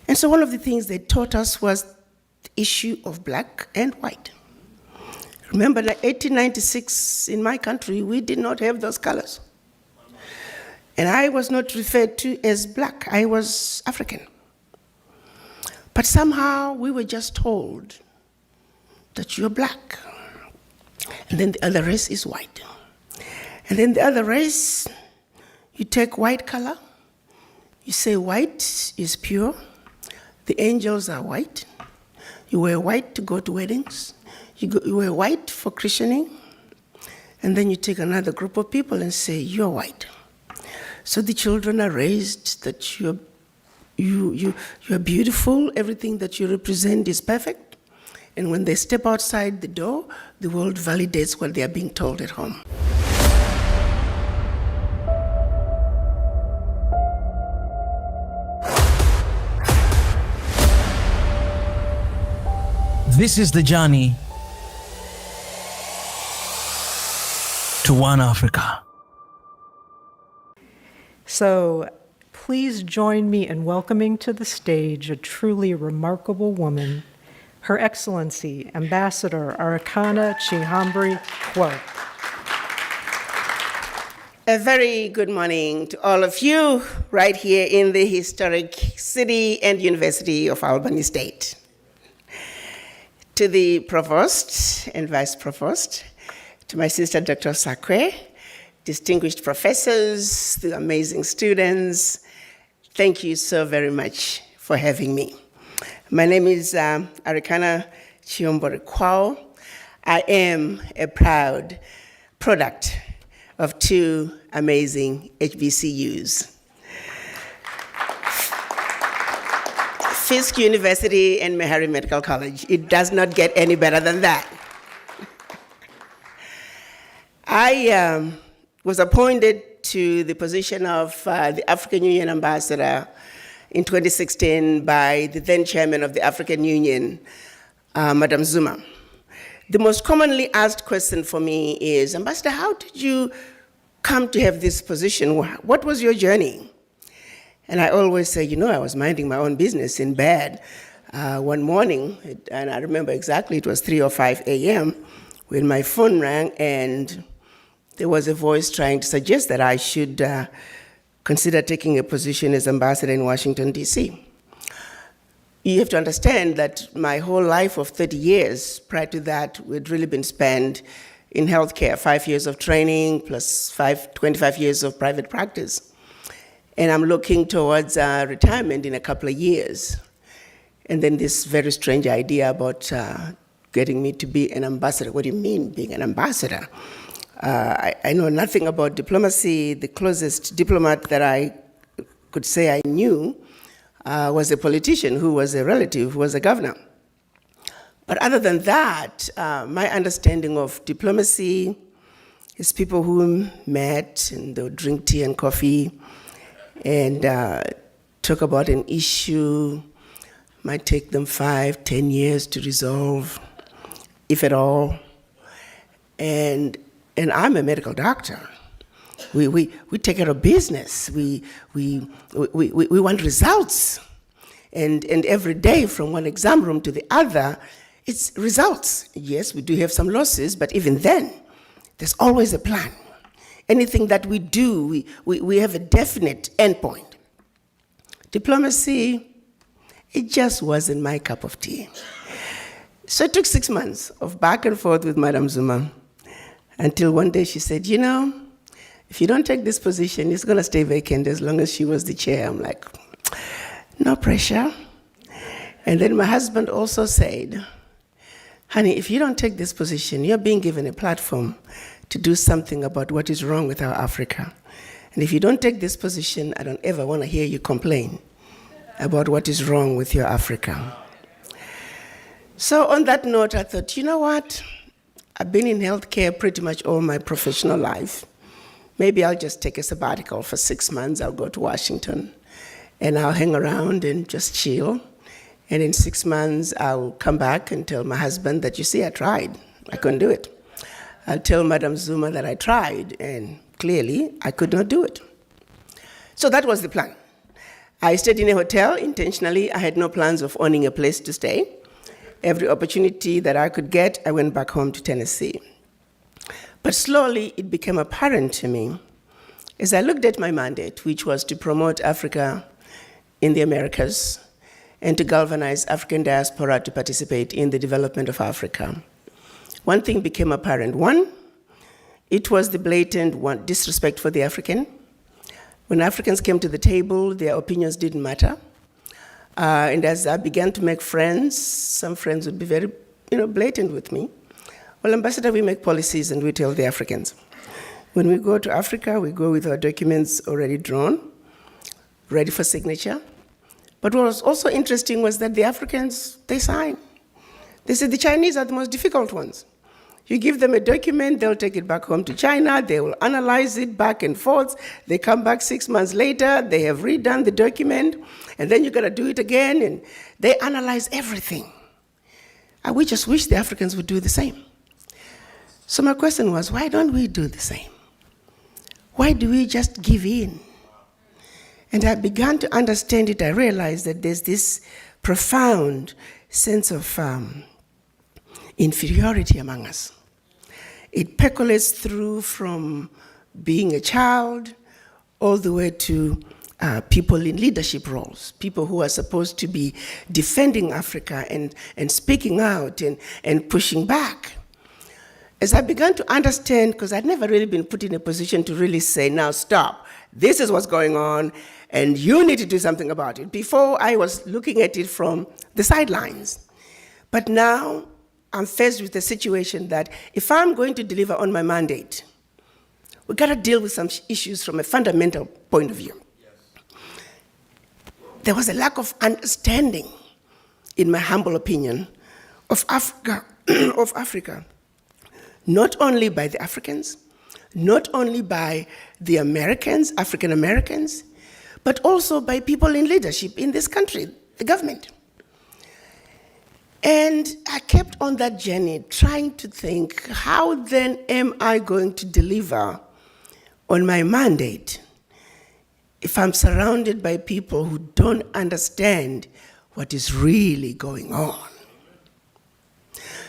And so one of the things they taught us was the issue of black and white. Remember, in 1896, in my country, we did not have those colors. And I was not referred to as black, I was African. But somehow we were just told that you're black. And then the other race is white. And then the other race, you take white color, you say white is pure, the angels are white, you wear white to go to weddings, you wear white for christening, and then you take another group of people and say, you're white. So the children are raised that you're beautiful, everything that you represent is perfect, and when they step outside the door, the world validates what they are being told at home. This is the journey to One Africa. So please join me in welcoming to the stage a truly remarkable woman, Her Excellency, Ambassador Arikana Chihombori-Quao. A very good morning to all of you right here in the historic city and University of Albany State. To the Provost and Vice Provost, to my sister Dr. Sakwe, distinguished professors, the amazing students, thank you so very much for having me. My name is Arikana Chihombori-Quao. I am a proud product of two amazing HBCUs. Fisk University and Meharry Medical College. It does not get any better than that. I was appointed to the position of the African Union Ambassador in 2016 by the then chairman of the African Union, Madam Zuma. The most commonly asked question for me is, Ambassador, how did you come to have this position? What was your journey? And I always say, I was minding my own business in bed one morning, and I remember exactly it was 3 or 5 a.m. when my phone rang, and there was a voice trying to suggest that I should consider taking a position as ambassador in Washington, D.C. You have to understand that my whole life of 30 years prior to that had really been spent in healthcare, 5 years of training plus 25 years of private practice. And I'm looking towards retirement in a couple of years. And then this very strange idea about getting me to be an ambassador. What do you mean, being an ambassador? I know nothing about diplomacy. The closest diplomat that I could say I knew was a politician who was a relative, who was a governor. But other than that, my understanding of diplomacy is people who met and they would drink tea and coffee and talk about an issue. Might take them 5, 10 years to resolve, if at all. And I'm a medical doctor. We take care of business. We want results. And every day from one exam room to the other, it's results. Yes, we do have some losses, but even then, there's always a plan. Anything that we do, we have a definite endpoint. Diplomacy, it just wasn't my cup of tea. So it took 6 months of back and forth with Madam Zuma until one day she said, if you don't take this position, it's going to stay vacant as long as she was the chair. I'm like, no pressure. And then my husband also said, honey, if you don't take this position, you're being given a platform to do something about what is wrong with our Africa. And if you don't take this position, I don't ever want to hear you complain about what is wrong with your Africa. So on that note, I thought, you know what? I've been in healthcare pretty much all my professional life. Maybe I'll just take a sabbatical for 6 months. I'll go to Washington and I'll hang around and just chill. And in 6 months, I'll come back and tell my husband that, you see, I tried. I couldn't do it. I'll tell Madam Zuma that I tried, and clearly I could not do it. So that was the plan. I stayed in a hotel intentionally. I had no plans of owning a place to stay. Every opportunity that I could get, I went back home to Tennessee. But slowly, it became apparent to me as I looked at my mandate, which was to promote Africa in the Americas and to galvanize African diaspora to participate in the development of Africa. One thing became apparent. One, it was the blatant disrespect for the African. When Africans came to the table, their opinions didn't matter. And as I began to make friends, some friends would be very blatant with me. Well, Ambassador, we make policies and we tell the Africans. When we go to Africa, we go with our documents already drawn, ready for signature. But what was also interesting was that the Africans, they sign. They said the Chinese are the most difficult ones. You give them a document, they'll take it back home to China, they will analyze it back and forth, they come back 6 months later, they have redone the document, and then you gotta do it again, and they analyze everything. And we just wish the Africans would do the same. So my question was, why don't we do the same? Why do we just give in? And I began to understand it. I realized that there's this profound sense of inferiority among us. It percolates through from being a child all the way to people in leadership roles, people who are supposed to be defending Africa and speaking out and pushing back. As I began to understand, because I'd never really been put in a position to really say, now stop, this is what's going on, and you need to do something about it. Before, I was looking at it from the sidelines. But now, I'm faced with the situation that if I'm going to deliver on my mandate, we've got to deal with some issues from a fundamental point of view. Yes. There was a lack of understanding, in my humble opinion, of Africa, not only by the Africans, not only by the Americans, African Americans, but also by people in leadership in this country, the government. And I kept on that journey trying to think, how then am I going to deliver on my mandate if I'm surrounded by people who don't understand what is really going on?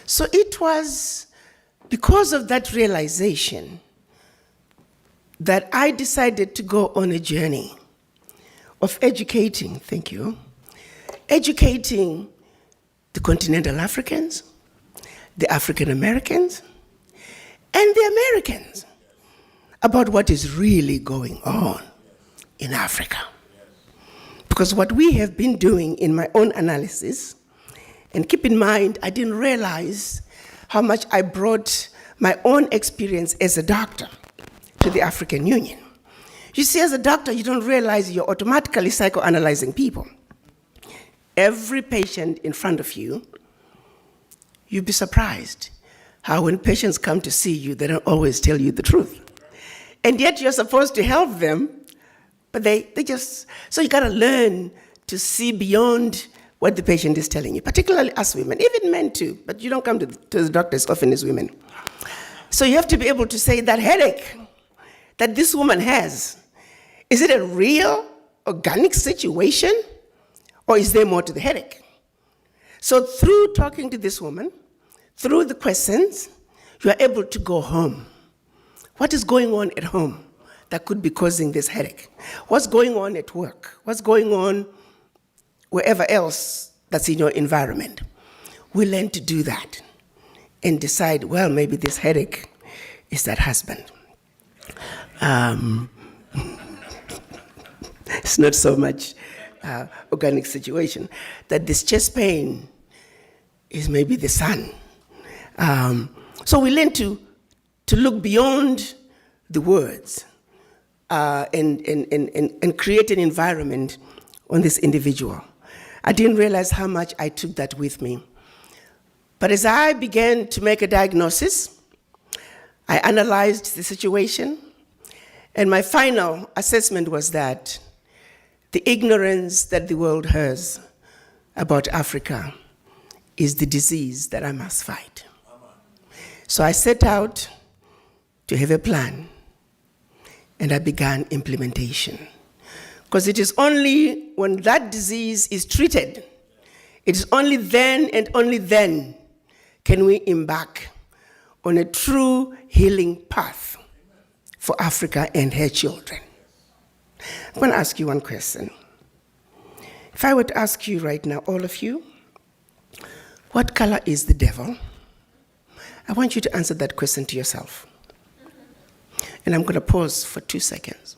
So it was because of that realization that I decided to go on a journey of educating, educating the continental Africans, the African Americans, and the Americans about what is really going on in Africa. Because what we have been doing in my own analysis, and keep in mind, I didn't realize how much I brought my own experience as a doctor to the African Union. You see, as a doctor, you don't realize you're automatically psychoanalyzing people. Every patient in front of you, you'd be surprised how when patients come to see you, they don't always tell you the truth. And yet you're supposed to help them, but they just, so you gotta learn to see beyond what the patient is telling you, particularly us women, even men too, but you don't come to the doctor as often as women. So you have to be able to say that headache that this woman has, is it a real organic situation? Or is there more to the headache? So through talking to this woman, through the questions, you are able to go home. What is going on at home that could be causing this headache? What's going on at work? What's going on wherever else that's in your environment? We learn to do that and decide, well, maybe this headache is that husband. It's not so much organic situation, that this chest pain is maybe the sun. So we learn to look beyond the words and create an environment on this individual. I didn't realize how much I took that with me. But as I began to make a diagnosis, I analyzed the situation, and my final assessment was that the ignorance that the world has about Africa is the disease that I must fight. So I set out to have a plan, and I began implementation. Because it is only when that disease is treated, it is only then and only then can we embark on a true healing path for Africa and her children. I'm going to ask you one question. If I were to ask you right now, all of you, what color is the devil? I want you to answer that question to yourself. And I'm going to pause for 2 seconds.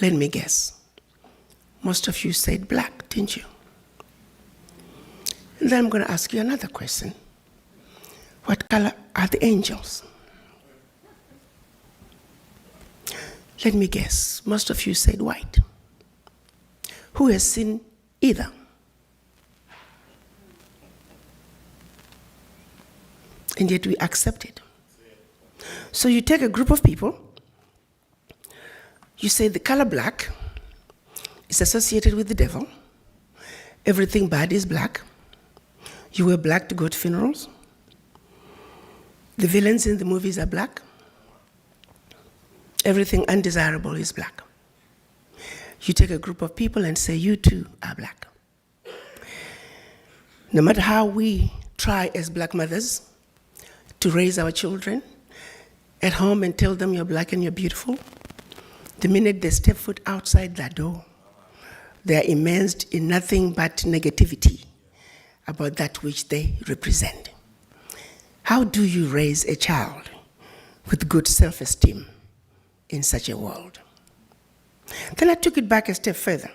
Let me guess. Most of you said black, didn't you? And then I'm going to ask you another question. What color are the angels? Let me guess. Most of you said white. Who has seen either? And yet we accept it. So you take a group of people, you say the color black is associated with the devil. Everything bad is black. You wear black to go to funerals. The villains in the movies are black. Everything undesirable is black. You take a group of people and say, you too are black. No matter how we try as black mothers to raise our children at home and tell them you're black and you're beautiful, the minute they step foot outside that door, they are immersed in nothing but negativity about that which they represent. How do you raise a child with good self-esteem in such a world? Then I took it back a step further.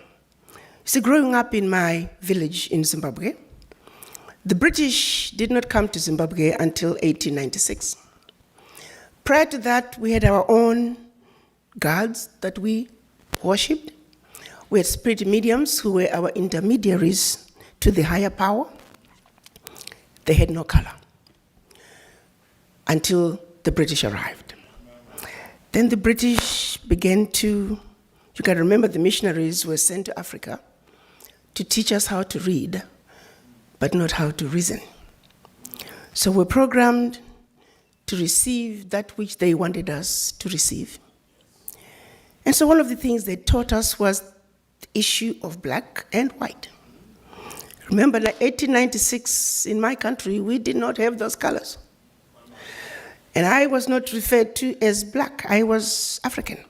You see, growing up in my village in Zimbabwe, the British did not come to Zimbabwe until 1896. Prior to that, we had our own gods that we worshipped. We had spirit mediums who were our intermediaries to the higher power. They had no color until the British arrived. Then the British began to, you can remember the missionaries were sent to Africa to teach us how to read, but not how to reason. So we're programmed to receive that which they wanted us to receive. And so one of the things they taught us was the issue of black and white. Remember, like 1896 in my country, we did not have those colors. And I was not referred to as black, I was African.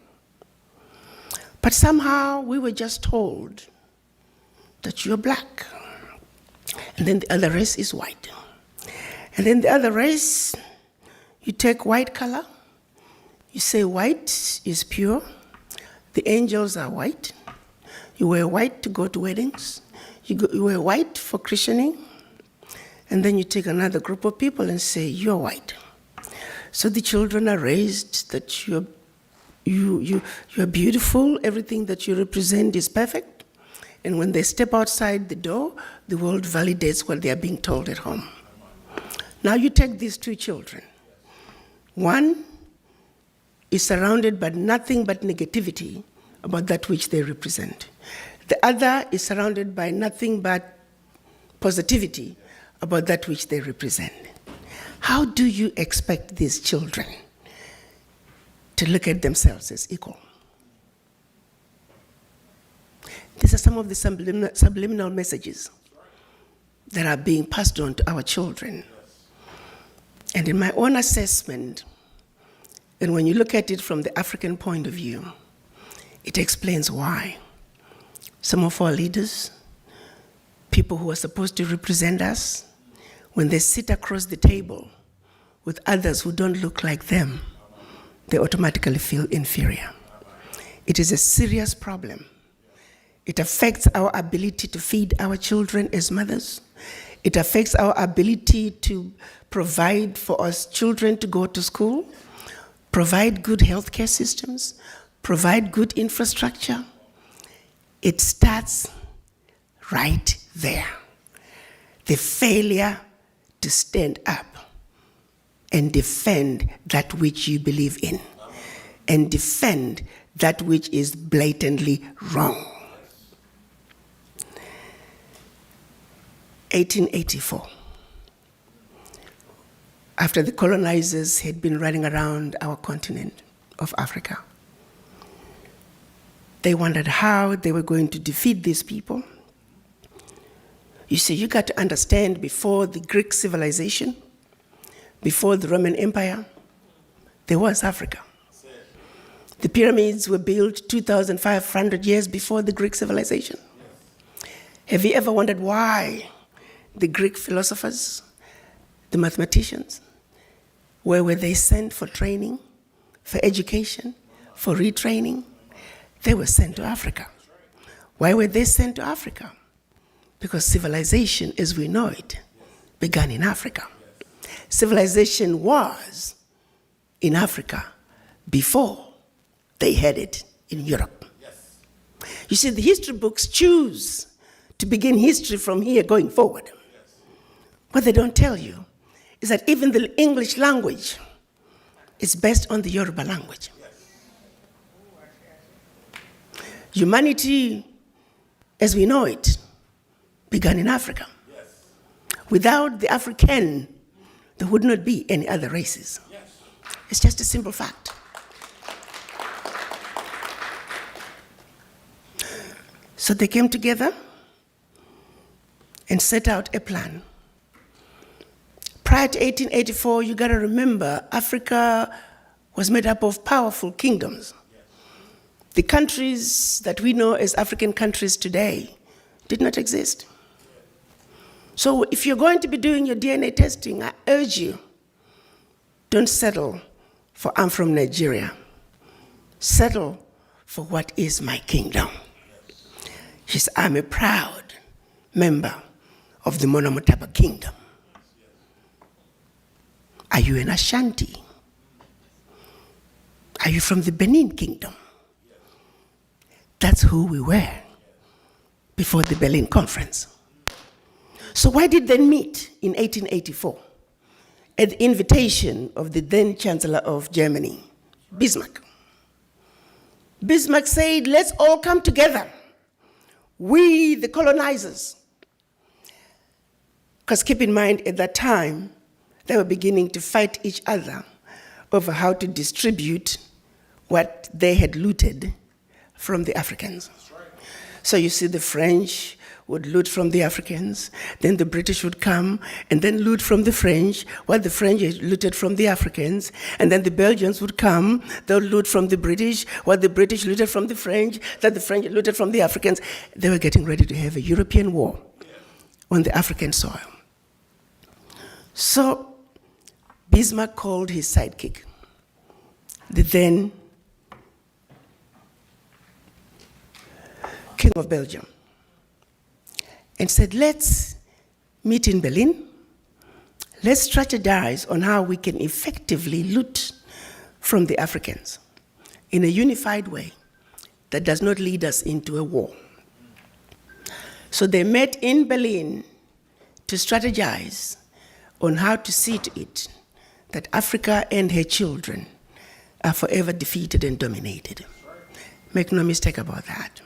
But somehow we were just told that you're black. And then the other race is white. And then the other race, you take white color, you say white is pure, the angels are white, you wear white to go to weddings, you wear white for christening, and then you take another group of people and say, you're white. So the children are raised that you're beautiful, everything that you represent is perfect, and when they step outside the door, the world validates what they are being told at home. Now you take these two children. One is surrounded by nothing but negativity about that which they represent. The other is surrounded by nothing but positivity about that which they represent. How do you expect these children to look at themselves as equal? These are some of the subliminal messages that are being passed on to our children. And in my own assessment, and when you look at it from the African point of view, it explains why some of our leaders, people who are supposed to represent us, when they sit across the table with others who don't look like them, they automatically feel inferior. It is a serious problem. It affects our ability to feed our children as mothers. It affects our ability to provide for us children to go to school, provide good healthcare systems, provide good infrastructure. It starts right there. The failure to stand up and defend that which you believe in, and defend that which is blatantly wrong. 1884, after the colonizers had been running around our continent of Africa, They wondered how they were going to defeat these people. You see, you got to understand, before the Greek civilization, before the Roman Empire, there was Africa. The pyramids were built 2,500 years before the Greek civilization. Have you ever wondered why the Greek philosophers, the mathematicians, where were they sent for training, for education, for retraining? They were sent to Africa. Why were they sent to Africa? Because civilization, as we know it, began in Africa. Civilization was in Africa before they had it in Europe. You see, the history books choose to begin history from here going forward. What they don't tell you is that even the English language is based on the Yoruba language. Humanity, as we know it, began in Africa. Without the African, there would not be any other races. It's just a simple fact. So they came together and set out a plan. Prior to 1884, you gotta remember, Africa was made up of powerful kingdoms. The countries that we know as African countries today did not exist. So if you're going to be doing your DNA testing, I urge you, don't settle for I'm from Nigeria. Settle for what is my kingdom. Yes, I'm a proud member of the Monomotapa kingdom. Are you an Ashanti? Are you from the Benin kingdom? That's who we were before the Berlin Conference. So why did they meet in 1884 at the invitation of the then Chancellor of Germany, Bismarck? Bismarck said, let's all come together, we the colonizers. Because keep in mind, at that time, they were beginning to fight each other over how to distribute what they had looted from the Africans. So you see, the French would loot from the Africans, then the British would come and then loot from the French, what the French had looted from the Africans, and then the Belgians would come, they'll loot from the British, what the British looted from the French, that the French looted from the Africans. They were getting ready to have a European war on the African soil. So Bismarck called his sidekick, the then King of Belgium, and said, let's meet in Berlin. Let's strategize on how we can effectively loot from the Africans in a unified way that does not lead us into a war. So they met in Berlin to strategize on how to see to it that Africa and her children are forever defeated and dominated. Make no mistake about that.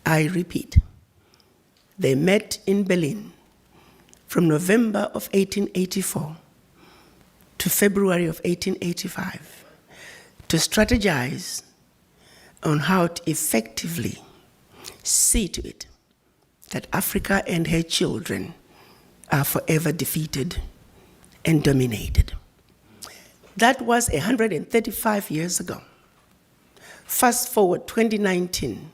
I repeat, they met in Berlin from November of 1884 to February of 1885 to strategize on how to effectively see to it that Africa and her children are forever defeated and dominated. That was 135 years ago. Fast forward 2019,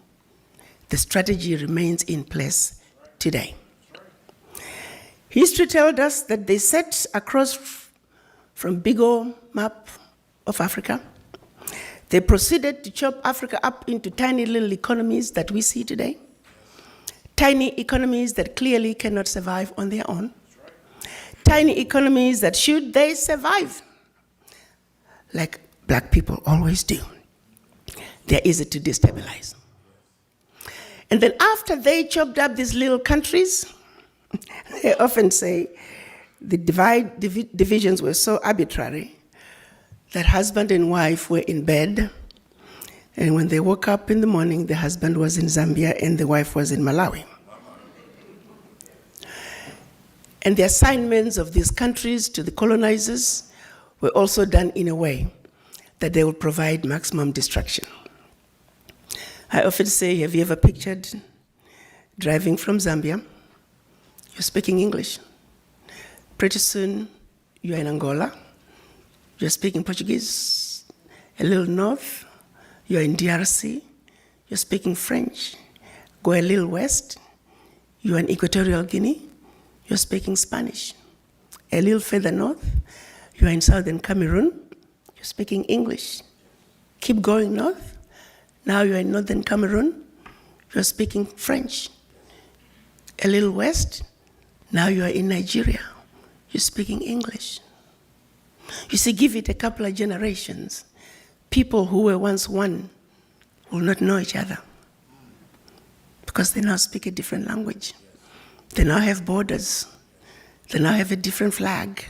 the strategy remains in place today. History tells us that they set across from big old map of Africa. They proceeded to chop Africa up into tiny little economies that we see today. Tiny economies that clearly cannot survive on their own. Tiny economies that, should they survive, like black people always do, they're easy to destabilize. And then after they chopped up these little countries, they often say the divisions were so arbitrary that husband and wife were in bed, and when they woke up in the morning, the husband was in Zambia and the wife was in Malawi. And the assignments of these countries to the colonizers were also done in a way that they would provide maximum destruction. I often say, have you ever pictured driving from Zambia? You're speaking English. Pretty soon, you're in Angola. You're speaking Portuguese. A little north, you're in DRC. You're speaking French. Go a little west, you're in Equatorial Guinea. You're speaking Spanish. A little further north, you're in southern Cameroon. You're speaking English. Keep going north. Now you're in northern Cameroon. You're speaking French. A little west, now you're in Nigeria. You're speaking English. You see, give it a couple of generations. People who were once one will not know each other because they now speak a different language. They now have borders. They now have a different flag,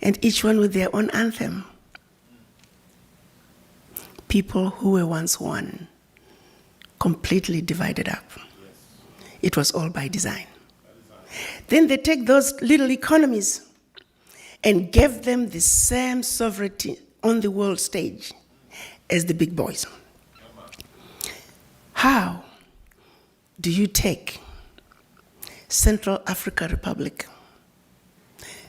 and each one with their own anthem. People who were once one, completely divided up. It was all by design. Then they take those little economies and gave them the same sovereignty on the world stage as the big boys. How do you take Central Africa Republic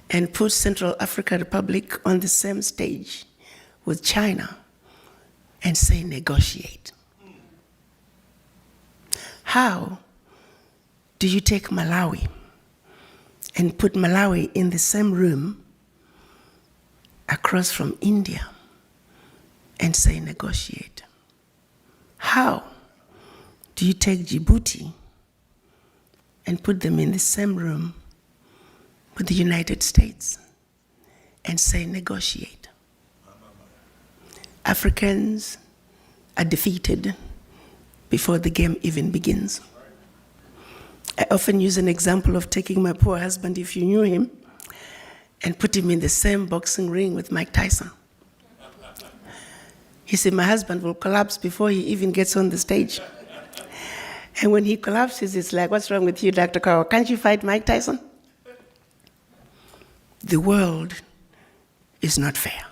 and put Central Africa Republic on the same stage with China and say negotiate? How do you take Malawi and put Malawi in the same room across from India and say negotiate? How do you take Djibouti and put them in the same room with the United States and say negotiate? Africans are defeated before the game even begins. I often use an example of taking my poor husband, if you knew him, and put him in the same boxing ring with Mike Tyson. He said, my husband will collapse before he even gets on the stage. And when he collapses, it's like, what's wrong with you, Dr. Quao? Can't you fight Mike Tyson? The world is not fair.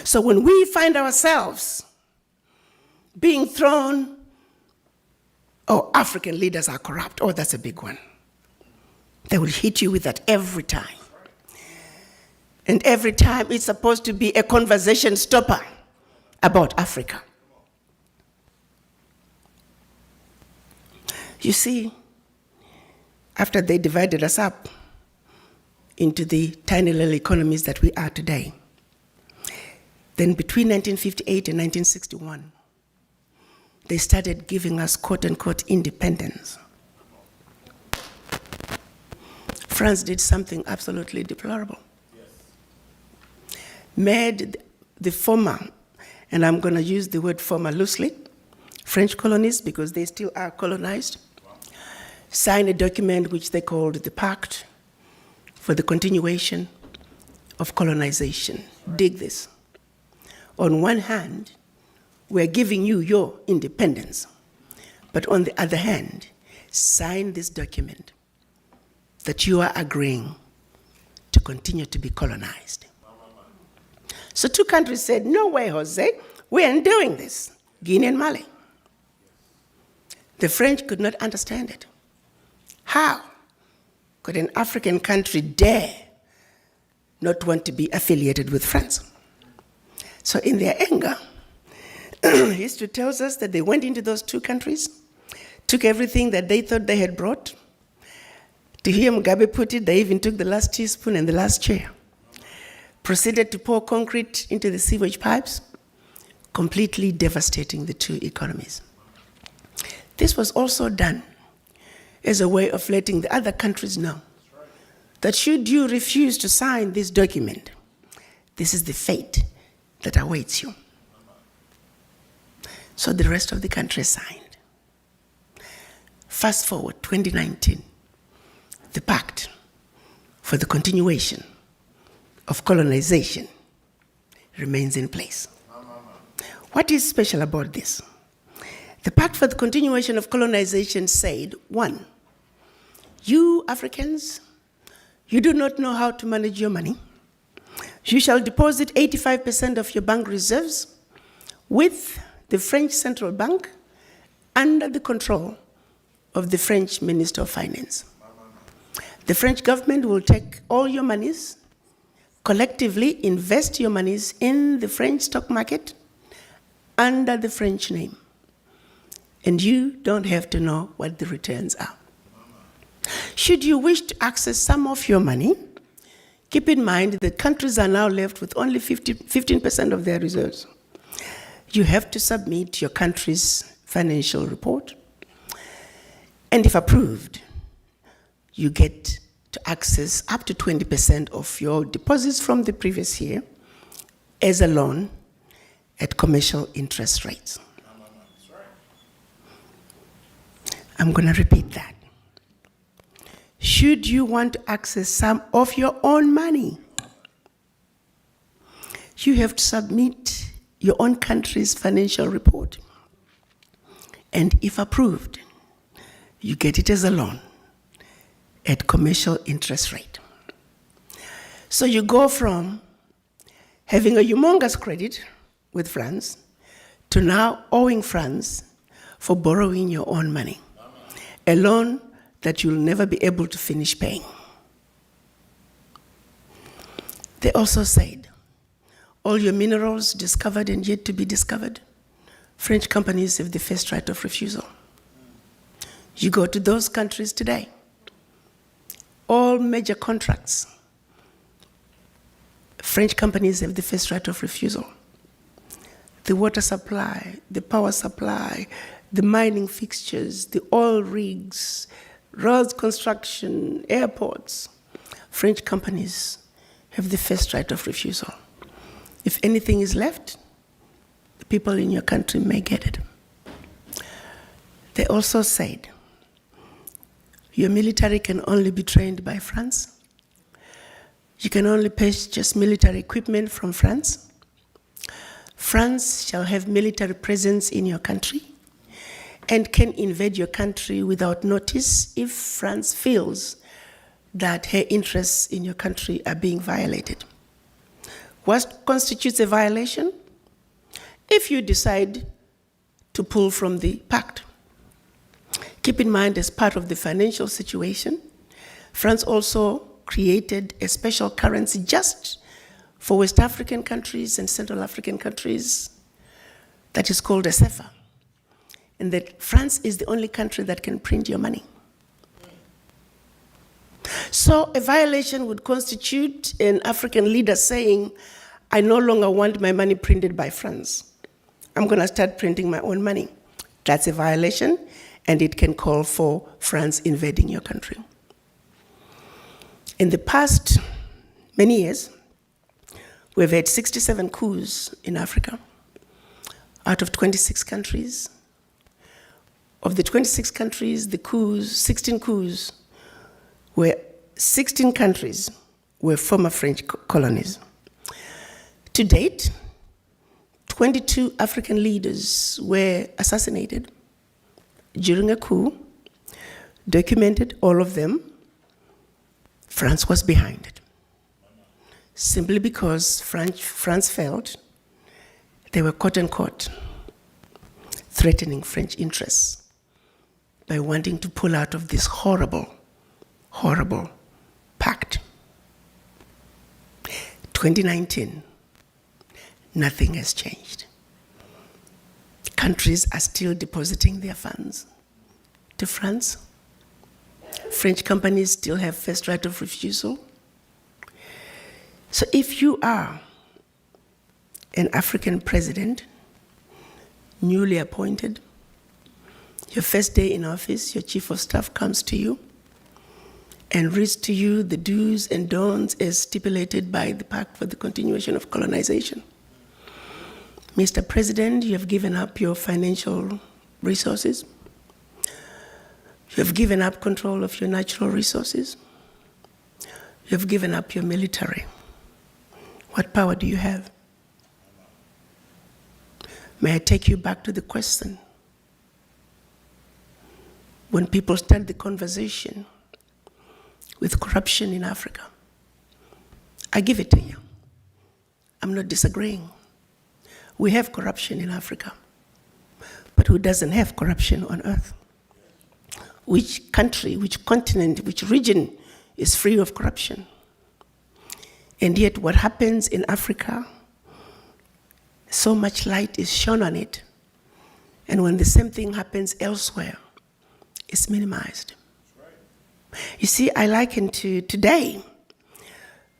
So when we find ourselves being thrown, oh, African leaders are corrupt. Oh, that's a big one. They will hit you with that every time. And every time it's supposed to be a conversation stopper about Africa. You see, after they divided us up into the tiny little economies that we are today, then between 1958 and 1961, they started giving us quote-unquote independence. France did something absolutely deplorable. Made the former, and I'm going to use the word former loosely, French colonies, because they still are colonized, signed a document which they called the Pact for the Continuation of Colonization. Dig this. On one hand, we're giving you your independence, but on the other hand, sign this document that you are agreeing to continue to be colonized. So two countries said, no way, Jose, we aren't doing this, Guinea and Mali. The French could not understand it. How could an African country dare not want to be affiliated with France? So in their anger, history tells us that they went into those two countries, took everything that they thought they had brought. To hear Mugabe put it, they even took the last teaspoon and the last chair. Proceeded to pour concrete into the sewage pipes, completely devastating the two economies. This was also done as a way of letting the other countries know that should you refuse to sign this document, this is the fate that awaits you. So the rest of the country signed. Fast forward, 2019, the Pact for the Continuation of Colonization remains in place. What is special about this? The Pact for the Continuation of Colonization said, 1, you Africans, you do not know how to manage your money. You shall deposit 85% of your bank reserves with the French Central Bank under the control of the French Minister of Finance. The French government will take all your monies, collectively invest your monies in the French stock market under the French name. And you don't have to know what the returns are. Should you wish to access some of your money, keep in mind that countries are now left with only 15% of their reserves. You have to submit your country's financial report, and if approved, you get to access up to 20% of your deposits from the previous year as a loan at commercial interest rates. I'm going to repeat that. Should you want to access some of your own money, you have to submit your own country's financial report. And if approved, you get it as a loan at commercial interest rate. So you go from having a humongous credit with France to now owing France for borrowing your own money, a loan that you'll never be able to finish paying. They also said, all your minerals discovered and yet to be discovered, French companies have the first right of refusal. You go to those countries today, all major contracts, French companies have the first right of refusal. The water supply, the power supply, the mining fixtures, the oil rigs, roads construction, airports, French companies have the first right of refusal. If anything is left, the people in your country may get it. They also said, your military can only be trained by France. You can only purchase military equipment from France. France shall have military presence in your country and can invade your country without notice if France feels that her interests in your country are being violated. What constitutes a violation? If you decide to pull from the pact. Keep in mind, as part of the financial situation, France also created a special currency just for West African countries and Central African countries that is called a CFA. And that France is the only country that can print your money. So a violation would constitute an African leader saying, I no longer want my money printed by France. I'm going to start printing my own money. That's a violation, and it can call for France invading your country. In the past many years, we've had 67 coups in Africa out of 26 countries. Of the 26 countries, the coups, 16 coups, 16 countries were former French colonies. To date, 22 African leaders were assassinated during a coup, documented all of them. France was behind it, simply because France felt they were quote-unquote threatening French interests by wanting to pull out of this horrible, horrible pact. 2019, nothing has changed. Countries are still depositing their funds to France. French companies still have first right of refusal. So if you are an African president, newly appointed, your first day in office, your chief of staff comes to you and reads to you the do's and don'ts as stipulated by the Pact for the Continuation of Colonization. Mr. President, you have given up your financial resources. You have given up control of your natural resources. You have given up your military. What power do you have? May I take you back to the question? When people start the conversation with corruption in Africa, I give it to you. I'm not disagreeing. We have corruption in Africa. but who doesn't have corruption on earth? Which country, which continent, which region is free of corruption? And yet what happens in Africa, so much light is shone on it. And when the same thing happens elsewhere, it's minimized. You see, I liken to today,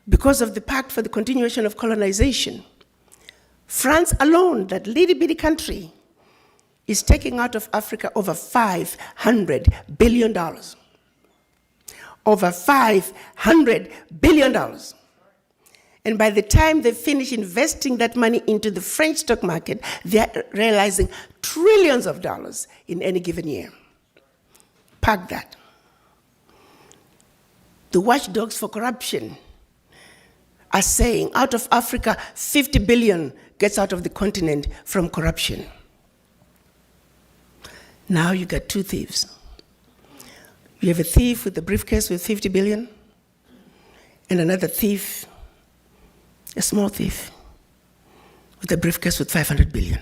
because of the Pact for the Continuation of Colonization, France alone, that little bitty country, is taking out of Africa over $500 billion. Over $500 billion. And by the time they finish investing that money into the French stock market, they're realizing trillions of dollars in any given year. Park that. The watchdogs for corruption are saying out of Africa, 50 billion gets out of the continent from corruption. Now you got two thieves. You have a thief with a briefcase with 50 billion, and another thief, a small thief, with a briefcase with 500 billion.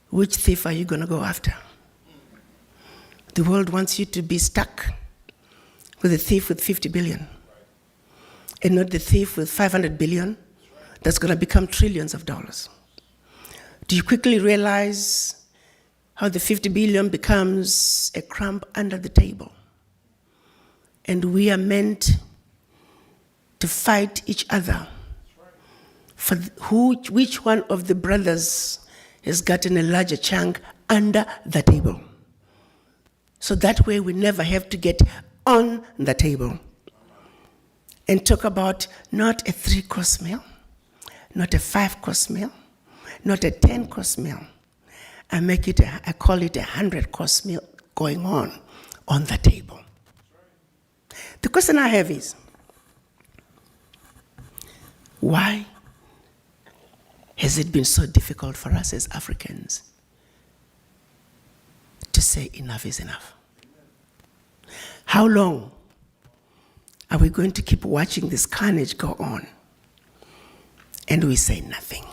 Which thief are you going to go after? The world wants you to be stuck with a thief with 50 billion, and not the thief with 500 billion that's going to become trillions of dollars. Do you quickly realize how the 50 billion becomes a crumb under the table? And we are meant to fight each other for which one of the brothers has gotten a larger chunk under the table. So that way we never have to get on the table and talk about not a 3-course meal, not a 5-course meal, not a 10-course meal. I call it a 100-course meal going on the table. The question I have is, why has it been so difficult for us as Africans to say enough is enough? How long are we going to keep watching this carnage go on and we say nothing?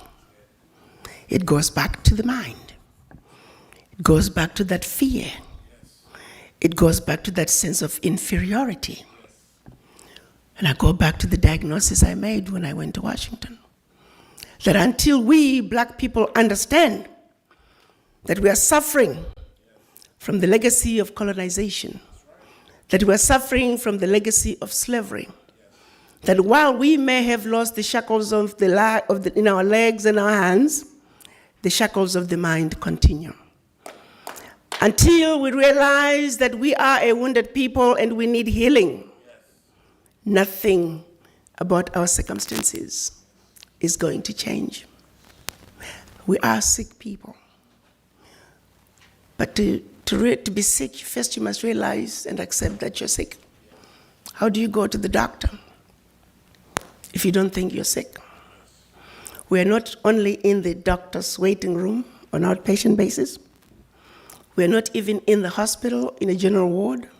It goes back to the mind. It goes back to that fear. It goes back to that sense of inferiority. And I go back to the diagnosis I made when I went to Washington. That until we black people understand that we are suffering from the legacy of colonization, that we are suffering from the legacy of slavery, that while we may have lost the shackles in our legs and our hands, the shackles of the mind continue. Until we realize that we are a wounded people and we need healing, nothing about our circumstances is going to change. We are sick people. But to be sick, first you must realize and accept that you're sick. How do you go to the doctor if you don't think you're sick? We are not only in the doctor's waiting room on an outpatient basis. We are not even in the hospital in a general ward.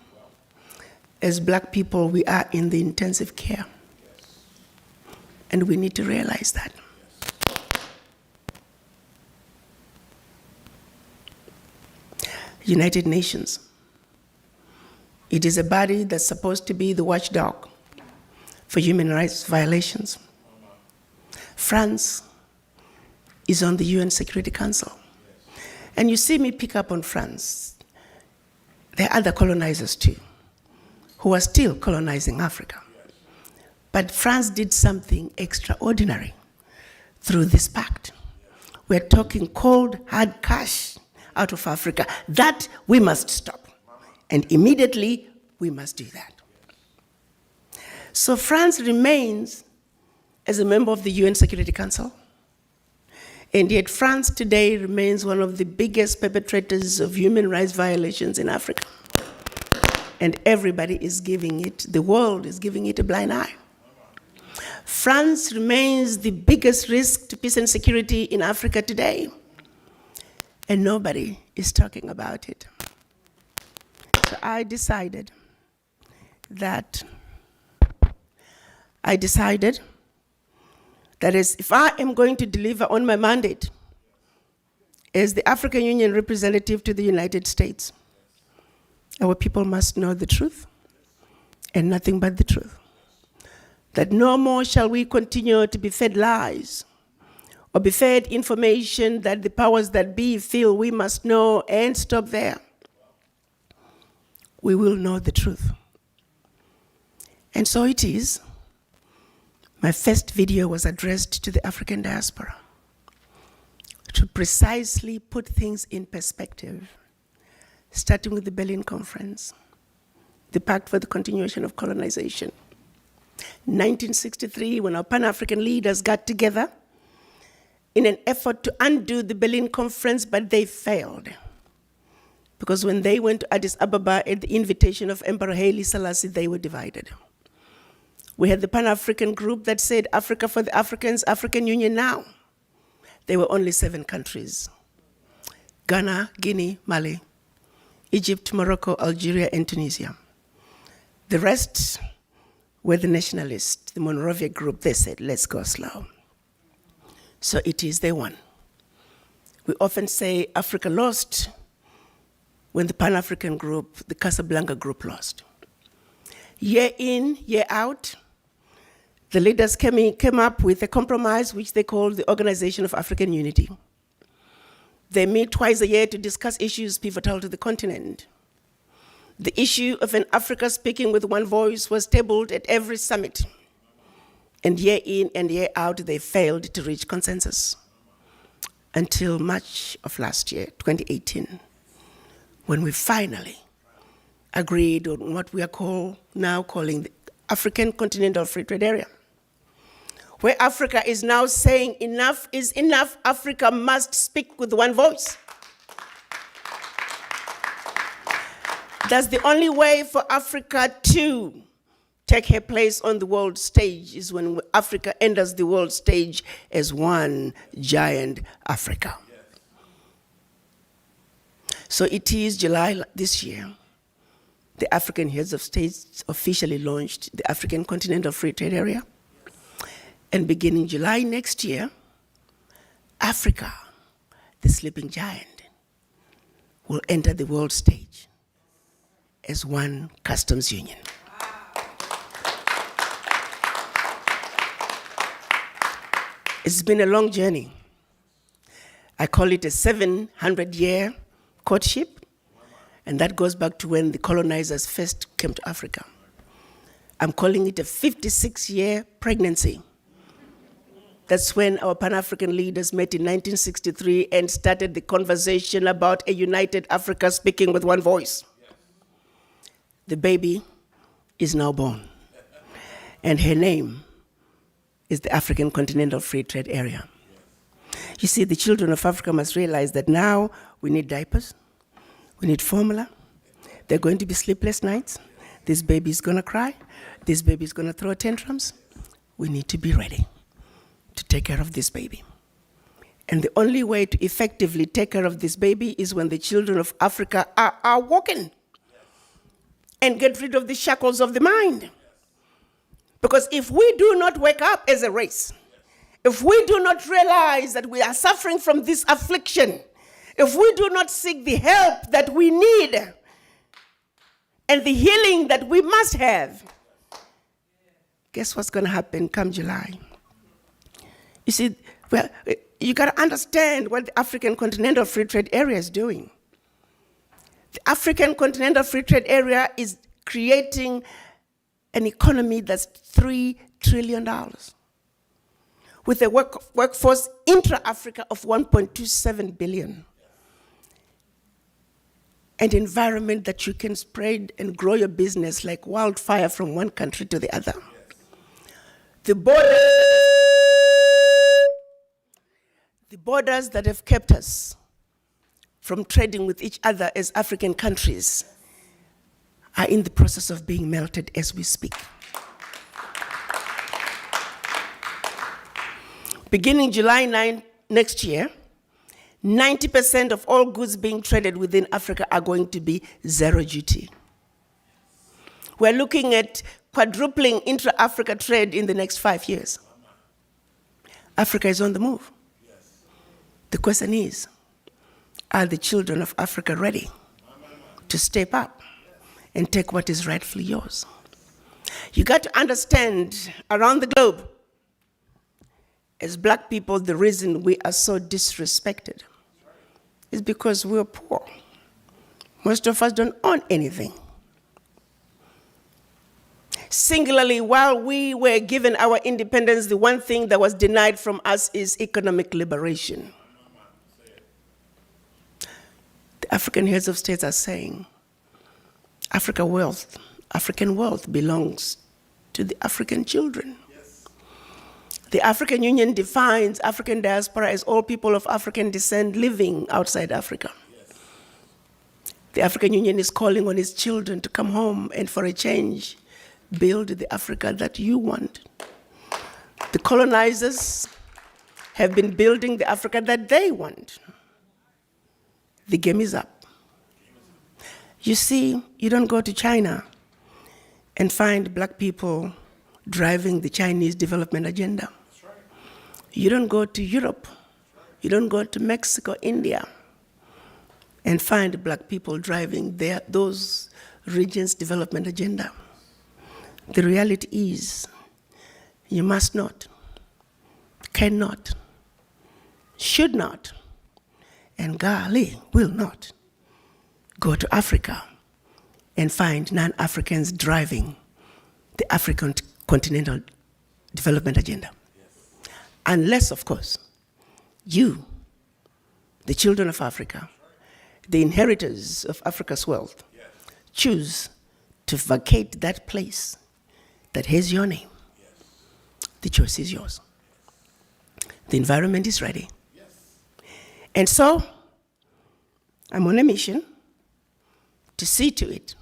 As black people, we are in the intensive care. And we need to realize that. United Nations. It is a body that's supposed to be the watchdog for human rights violations. France is on the UN Security Council. And you see me pick up on France. There are other colonizers too, who are still colonizing Africa. But France did something extraordinary through this pact. We're talking cold, hard cash out of Africa. That we must stop. And immediately, we must do that. So France remains as a member of the UN Security Council. And yet France today remains one of the biggest perpetrators of human rights violations in Africa. And everybody is giving it, the world is giving it a blind eye. France remains the biggest risk to peace and security in Africa today. And nobody is talking about it. So I decided that is, if I am going to deliver on my mandate As the African Union representative to the United States, our people must know the truth and nothing but the truth. That no more shall we continue to be fed lies or be fed information that the powers that be feel we must know and stop there. We will know the truth. And so it is. My first video was addressed to the African diaspora to precisely put things in perspective, starting with the Berlin Conference, the Pact for the Continuation of Colonization. 1963, when our Pan-African leaders got together in an effort to undo the Berlin Conference, but they failed. Because when they went to Addis Ababa at the invitation of Emperor Haile Selassie, they were divided. We had the Pan-African group that said, Africa for the Africans, African Union now. There were only 7 countries: Ghana, Guinea, Mali, Egypt, Morocco, Algeria, and Tunisia. The rest were the nationalists, the Monrovia group. They said, let's go slow. So it is, they won. We often say Africa lost when the Pan-African group, the Casablanca group, lost. Year in, year out, the leaders came up with a compromise which they called the Organization of African Unity. They meet twice a year to discuss issues pivotal to the continent. The issue of an Africa speaking with one voice was tabled at every summit. And year in and year out, they failed to reach consensus until March of last year, 2018, when we finally agreed on what we are now calling the African Continental Free Trade Area, where Africa is now saying enough is enough. Africa must speak with one voice. That's the only way for Africa to take her place on the world stage, is when Africa enters the world stage as one giant Africa. So it is July this year, the African heads of states officially launched the African Continental Free Trade Area. And beginning July next year, Africa, the sleeping giant, will enter the world stage as one customs union. It's been a long journey. I call it a 700-year courtship, and that goes back to when the colonizers first came to Africa. I'm calling it a 56-year pregnancy. That's when our Pan-African leaders met in 1963 and started the conversation about a united Africa speaking with one voice. The baby is now born, and her name is the African Continental Free Trade Area. You see, the children of Africa must realize that now we need diapers, we need formula, there are going to be sleepless nights, this baby is going to cry, this baby is going to throw tantrums. We need to be ready to take care of this baby. And the only way to effectively take care of this baby is when the children of Africa are walking and get rid of the shackles of the mind. Because if we do not wake up as a race, if we do not realize that we are suffering from this affliction, if we do not seek the help that we need and the healing that we must have, guess what's going to happen come July? You see, well, you got to understand what the African Continental Free Trade Area is doing. The African Continental Free Trade Area is creating an economy that's $3 trillion, with a workforce intra-Africa of 1.27 billion. An environment that you can spread and grow your business like wildfire from one country to the other. The borders that have kept us from trading with each other as African countries are in the process of being melted as we speak. Beginning July 9 next year, 90% of all goods being traded within Africa are going to be zero duty. We're looking at quadrupling intra-Africa trade in the next 5 years. Africa is on the move. The question is, Are the children of Africa ready to step up and take what is rightfully yours? You got to understand, around the globe, as black people, the reason we are so disrespected is because we're poor. Most of us don't own anything. Singularly, while we were given our independence, the one thing that was denied from us is economic liberation. The African heads of states are saying, African wealth belongs to the African children. Yes. The African Union defines African diaspora as all people of African descent living outside Africa. Yes. The African Union is calling on its children to come home and, for a change, build the Africa that you want. The colonizers have been building the Africa that they want. The game is up. You see, you don't go to China and find black people driving the Chinese development agenda. You don't go to Europe, you don't go to Mexico, India, and find black people driving those regions' development agenda. The reality is, you must not, cannot, should not, and golly, will not go to Africa and find non-Africans driving the African continental development agenda. Yes. Unless, of course, you, the children of Africa, the inheritors of Africa's wealth, yes, choose to vacate that place that has your name. Yes. The choice is yours. The environment is ready. Yes. And so, I'm on a mission to see to it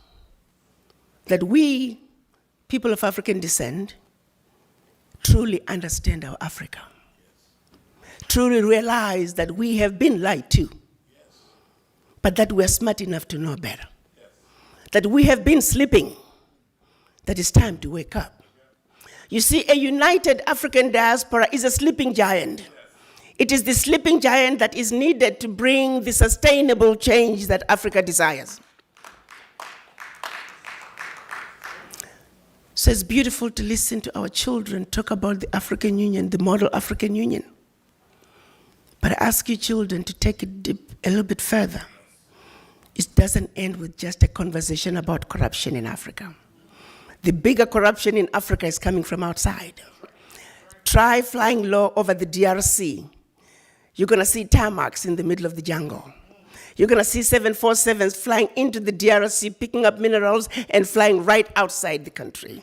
that we, people of African descent, truly understand our Africa. Yes. Truly realize that we have been lied to, yes, but that we are smart enough to know better. Yes. That we have been sleeping, that it's time to wake up. Yes. You see, a united African diaspora is a sleeping giant. Yes. It is the sleeping giant that is needed to bring the sustainable change that Africa desires. So it's beautiful to listen to our children talk about the African Union, the model African Union. But I ask you children to take it a little bit further. It doesn't end with just a conversation about corruption in Africa. The bigger corruption in Africa is coming from outside. Try flying low over the DRC. You're gonna see tarmacs in the middle of the jungle. You're gonna see 747s flying into the DRC, picking up minerals and flying right outside the country.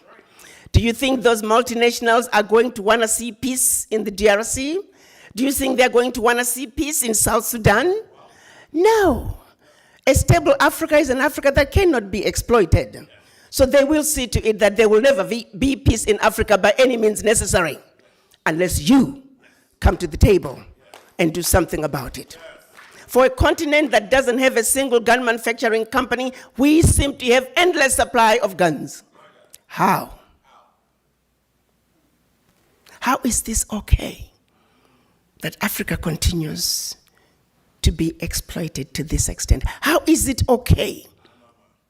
Do you think those multinationals are going to wanna see peace in the DRC? Do you think they're going to wanna see peace in South Sudan? No. A stable Africa is an Africa that cannot be exploited. So they will see to it that there will never be peace in Africa by any means necessary, unless you come to the table and do something about it. For a continent that doesn't have a single gun manufacturing company, we seem to have endless supply of guns. How? How is this okay that Africa continues to be exploited to this extent? How is it okay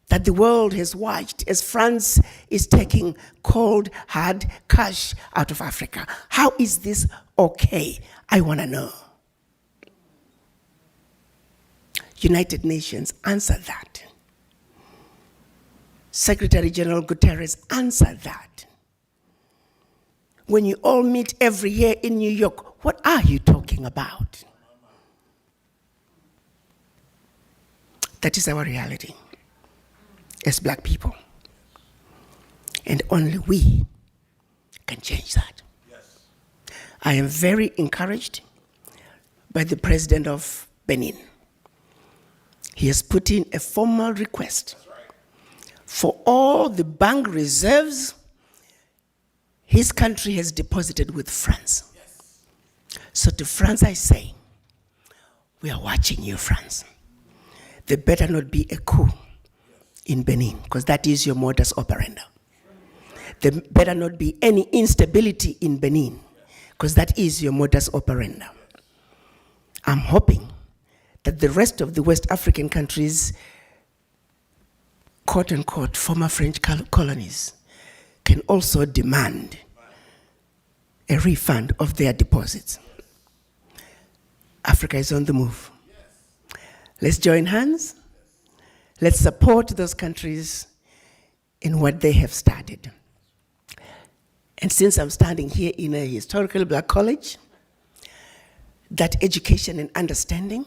that the world has watched as France is taking cold, hard cash out of Africa? How is this okay? I want to know. United Nations, answer that. Secretary General Guterres, answer that. When you all meet every year in New York, what are you talking about? That is our reality as black people. And only we can change that. Yes. I am very encouraged by the president of Benin. He has put in a formal request for all the bank reserves his country has deposited with France. Yes. So to France I say, we are watching you, France. There better not be a coup in Benin, because that is your modus operandi. There better not be any instability in Benin, because that is your modus operandi. I'm hoping that the rest of the West African countries, quote unquote, former French colonies, can also demand a refund of their deposits. Africa is on the move. Let's join hands. Let's support those countries in what they have started. And since I'm standing here in a historical black college, that education and understanding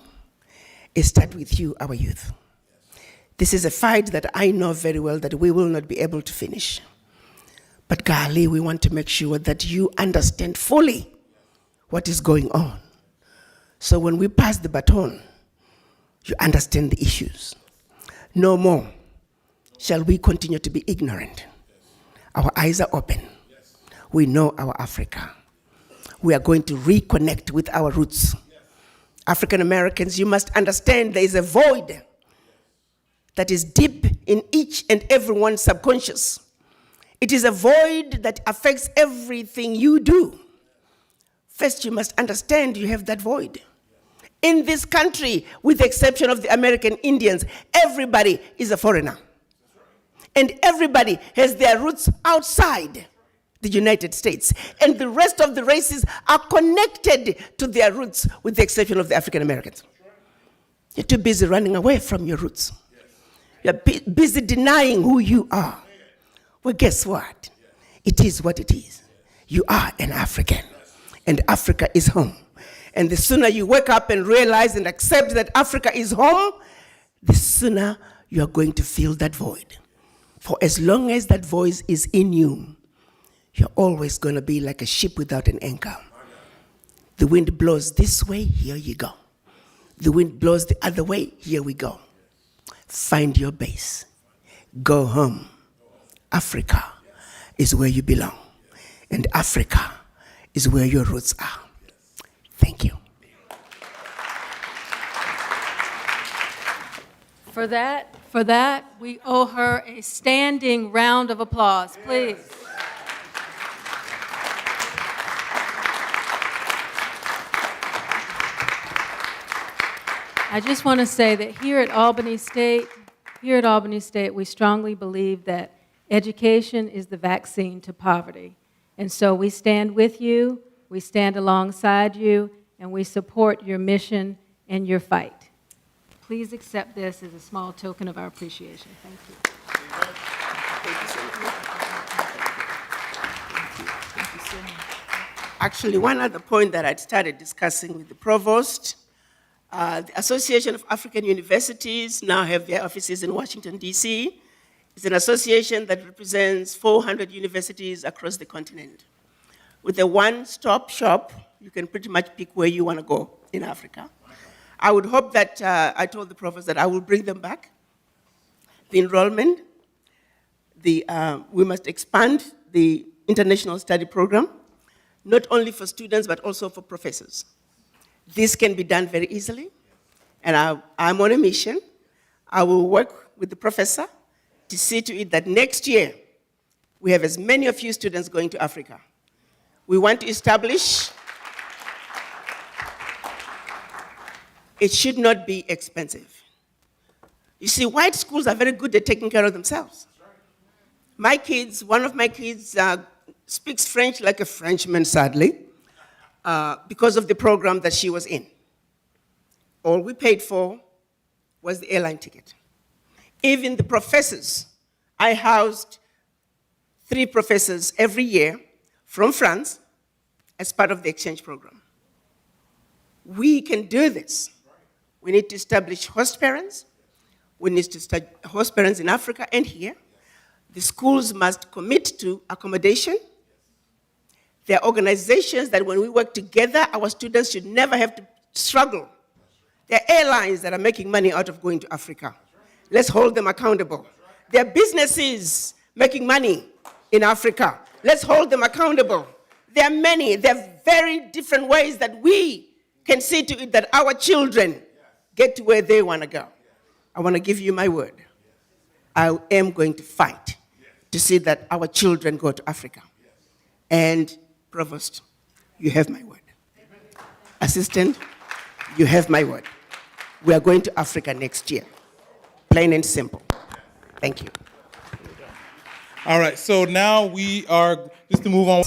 is start with you, our youth. This is a fight that I know very well that we will not be able to finish. But golly, we want to make sure that you understand fully what is going on. So when we pass the baton, you understand the issues. No more shall we continue to be ignorant. Our eyes are open. We know our Africa. We are going to reconnect with our roots. African Americans, you must understand there is a void that is deep in each and everyone's subconscious. It is a void that affects everything you do. First, you must understand you have that void. In this country, with the exception of the American Indians, everybody is a foreigner. And everybody has their roots outside the United States. And the rest of the races are connected to their roots, with the exception of the African Americans. You're too busy running away from your roots. You're busy denying who you are. Well, guess what? It is what it is. You are an African, and Africa is home. And the sooner you wake up and realize and accept that Africa is home, the sooner you are going to fill that void. For as long as that voice is in you, you're always going to be like a ship without an anchor. The wind blows this way, here you go. The wind blows the other way, here we go. Find your base. Go home. Africa is where you belong. And Africa is where your roots are. Thank you. For that, we owe her a standing round of applause, please. I just want to say that here at Albany State, we strongly believe that education is the vaccine to poverty. And so we stand with you, we stand alongside you, and we support your mission and your fight. Please accept this as a small token of our appreciation. Thank you. Actually, one other point that I'd started discussing with the provost, the Association of African Universities now have their offices in Washington, D.C. It's an association that represents 400 universities across the continent. With a one-stop shop, you can pretty much pick where you want to go in Africa. I would hope that, I told the provost that I will bring them back. The enrollment, we must expand the international study program, not only for students, but also for professors. This can be done very easily, and I'm on a mission. I will work with the professor to see to it that next year, we have as many of you students going to Africa. We want to establish, it should not be expensive. You see, white schools are very good at taking care of themselves. My kids, one of my kids speaks French like a Frenchman, sadly, because of the program that she was in. All we paid for was the airline ticket. Even the professors, I housed 3 professors every year from France as part of the exchange program. We can do this. We need to establish host parents. We need to start host parents in Africa and here. The schools must commit to accommodation. There are organizations that when we work together, our students should never have to struggle. There are airlines that are making money out of going to Africa. Let's hold them accountable. There are businesses making money in Africa. Let's hold them accountable. There are very different ways that we can see to it that our children get to where they want to go. I want to give you my word. I am going to fight to see that our children go to Africa. And Provost, you have my word. Assistant, you have my word. we are going to Africa next year. Plain and simple. Thank you. All right, so now we are, just to move on.